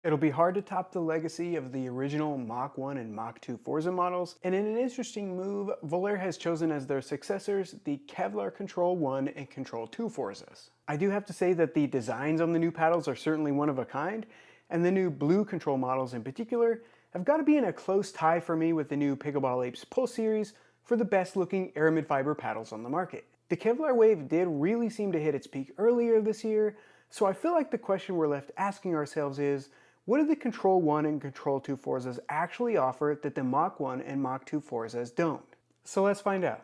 It'll be hard to top the legacy of the original Mach 1 and Mach 2 Forza models, and in an interesting move, Volair has chosen as their successors the Kevlar Control 1 and Control 2 Forzas. I do have to say that the designs on the new paddles are certainly one of a kind, and the new blue control models in particular have got to be in a close tie for me with the new 𝐃𝐈𝐍𝐻 Pulse series for the best looking aramid fiber paddles on the market. The Kevlar wave did really seem to hit its peak earlier this year, so I feel like the question we're left asking ourselves is, what do the Control 1 and Control 2 Forzas actually offer that the Mach 1 and Mach 2 Forzas don't? So let's find out.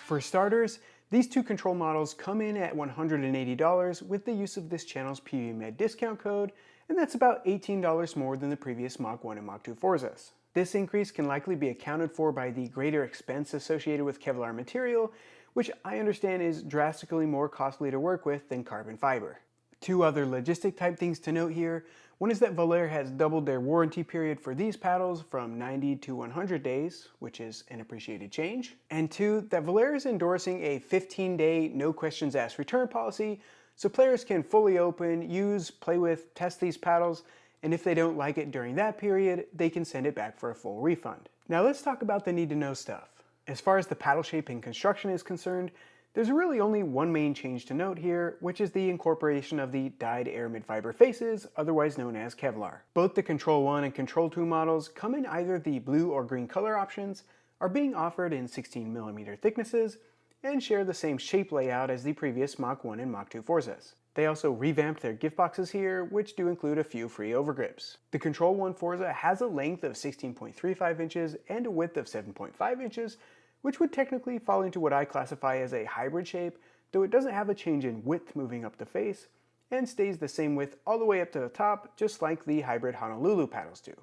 For starters, these two control models come in at $180 with the use of this channel's PUBMed discount code, and that's about $18 more than the previous Mach 1 and Mach 2 Forzas. This increase can likely be accounted for by the greater expense associated with Kevlar material, which I understand is drastically more costly to work with than carbon fiber. Two other logistic type things to note here. One is that Volair has doubled their warranty period for these paddles from 90 to 100 days, which is an appreciated change. And two, that Volair is endorsing a 15-day no questions asked return policy, so players can fully open, use, play with, test these paddles, and if they don't like it during that period, they can send it back for a full refund. Now let's talk about the need to know stuff. As far as the paddle shape and construction is concerned, there's really only one main change to note here, which is the incorporation of the dyed aramid fiber faces, otherwise known as Kevlar. Both the Control 1 and Control 2 models come in either the blue or green color options, are being offered in 16mm thicknesses, and share the same shape layout as the previous Mach 1 and Mach 2 Forzas. They also revamped their gift boxes here, which do include a few free overgrips. The Control 1 Forza has a length of 16.35 inches and a width of 7.5 inches, which would technically fall into what I classify as a hybrid shape, though it doesn't have a change in width moving up the face, and stays the same width all the way up to the top, just like the hybrid Honolulu paddles do.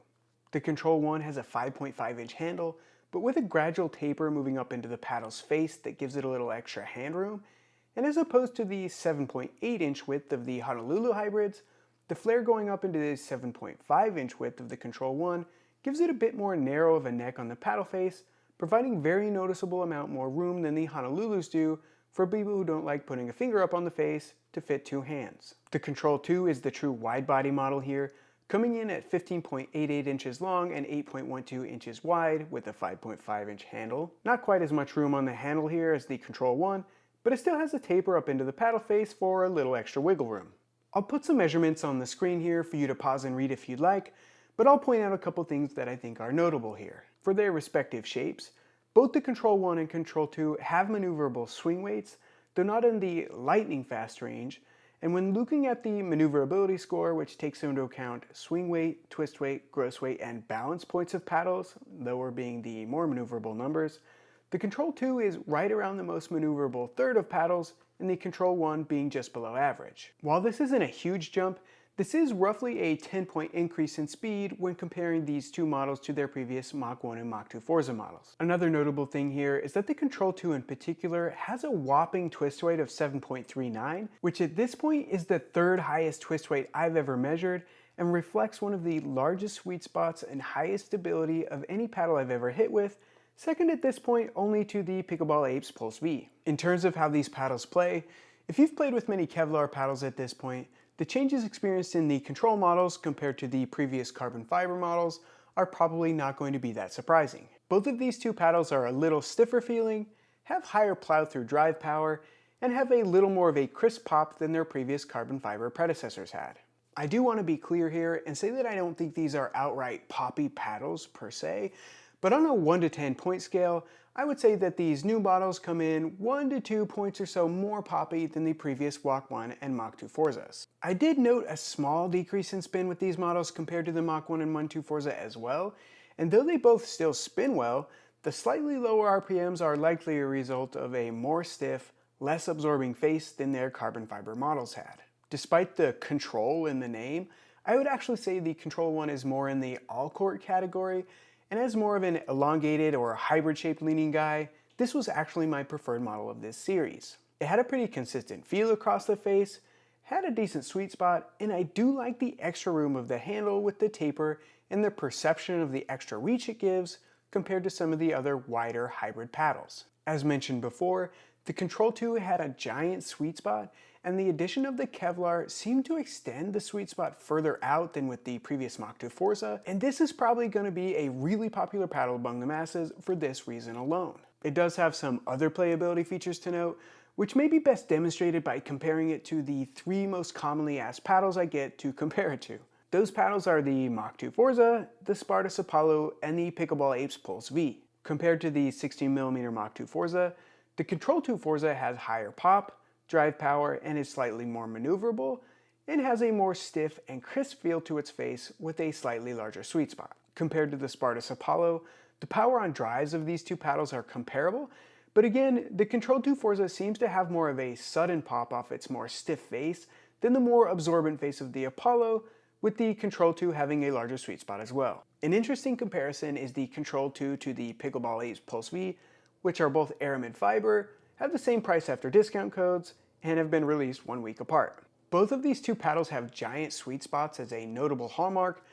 The Control 1 has a 5.5 inch handle, but with a gradual taper moving up into the paddle's face that gives it a little extra hand room, and as opposed to the 7.8 inch width of the Honolulu hybrids, the flare going up into the 7.5 inch width of the Control 1 gives it a bit more narrow of a neck on the paddle face, providing very noticeable amount more room than the Honolulus do for people who don't like putting a finger up on the face to fit two hands. The Control 2 is the true wide body model here, coming in at 15.88 inches long and 8.12 inches wide with a 5.5 inch handle. Not quite as much room on the handle here as the Control 1, but it still has a taper up into the paddle face for a little extra wiggle room. I'll put some measurements on the screen here for you to pause and read if you'd like, but I'll point out a couple things that I think are notable here. For their respective shapes, both the Control 1 and Control 2 have maneuverable swing weights, though not in the lightning fast range, and when looking at the maneuverability score, which takes into account swing weight, twist weight, gross weight, and balance points of paddles, lower being the more maneuverable numbers, the Control 2 is right around the most maneuverable third of paddles, and the Control 1 being just below average. While this isn't a huge jump, this is roughly a 10-point increase in speed when comparing these two models to their previous Mach 1 and Mach 2 Forza models. Another notable thing here is that the Control 2 in particular has a whopping twist weight of 7.39, which at this point is the third highest twist weight I've ever measured and reflects one of the largest sweet spots and highest stability of any paddle I've ever hit with, second at this point only to the 𝐃𝐈𝐍𝐻 Pulse V. In terms of how these paddles play, if you've played with many Kevlar paddles at this point, the changes experienced in the control models compared to the previous carbon fiber models are probably not going to be that surprising. Both of these two paddles are a little stiffer feeling, have higher plow-through drive power, and have a little more of a crisp pop than their previous carbon fiber predecessors had. I do want to be clear here and say that I don't think these are outright poppy paddles per se, but on a 1 to 10 point scale, I would say that these new models come in 1 to 2 points or so more poppy than the previous Mach 1 and Mach 2 Forzas. I did note a small decrease in spin with these models compared to the Mach 1 and Mach 2 Forza as well, and though they both still spin well, the slightly lower RPMs are likely a result of a more stiff, less absorbing face than their carbon fiber models had. Despite the control in the name, I would actually say the Control 1 is more in the all-court category, and as more of an elongated or hybrid shaped leaning guy, this was actually my preferred model of this series. It had a pretty consistent feel across the face, had a decent sweet spot, and I do like the extra room of the handle with the taper and the perception of the extra reach it gives compared to some of the other wider hybrid paddles. As mentioned before, the Control 2 had a giant sweet spot, and the addition of the Kevlar seemed to extend the sweet spot further out than with the previous Mach 2 Forza, and this is probably going to be a really popular paddle among the masses for this reason alone. It does have some other playability features to note, which may be best demonstrated by comparing it to the 3 most commonly asked paddles I get to compare it to. Those paddles are the Mach 2 Forza, the Spartus Apollo, and the Pickleball Apes Pulse V. Compared to the 16mm Mach 2 Forza, the Control 2 Forza has higher pop, drive power, and is slightly more maneuverable, and has a more stiff and crisp feel to its face with a slightly larger sweet spot. Compared to the Spartus Apollo, the power on drives of these two paddles are comparable, but again, the Control 2 Forza seems to have more of a sudden pop off its more stiff face than the more absorbent face of the Apollo, with the Control 2 having a larger sweet spot as well. An interesting comparison is the Control 2 to the Pickleball Apes Pulse V, which are both aramid fiber, have the same price after discount codes, and have been released 1 week apart. Both of these two paddles have giant sweet spots as a notable hallmark,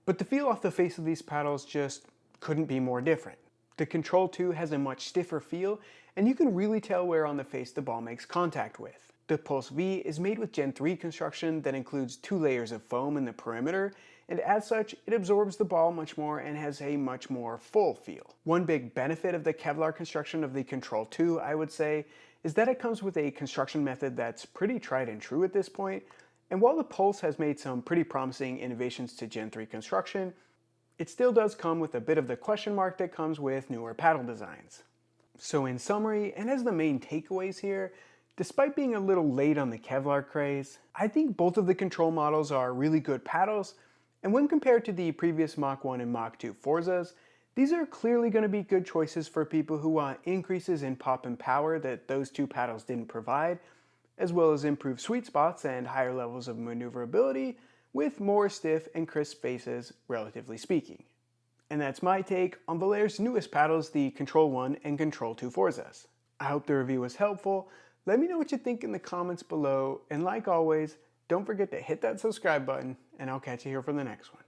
but the feel off the face of these paddles just couldn't be more different. The Control 2 has a much stiffer feel, and you can really tell where on the face the ball makes contact with. The Pulse V is made with Gen 3 construction that includes 2 layers of foam in the perimeter, and as such, it absorbs the ball much more and has a much more full feel. One big benefit of the Kevlar construction of the Control 2, I would say, is that it comes with a construction method that's pretty tried and true at this point, and while the Pulse has made some pretty promising innovations to Gen 3 construction, it still does come with a bit of the question mark that comes with newer paddle designs. So in summary, and as the main takeaways here, despite being a little late on the Kevlar craze, I think both of the Control models are really good paddles, and when compared to the previous Mach 1 and Mach 2 Forzas, these are clearly going to be good choices for people who want increases in pop and power that those two paddles didn't provide, as well as improved sweet spots and higher levels of maneuverability with more stiff and crisp faces, relatively speaking. And that's my take on Volair's newest paddles, the Control 1 and Control 2 Forzas. I hope the review was helpful. Let me know what you think in the comments below, and like always, don't forget to hit that subscribe button, and I'll catch you here for the next one.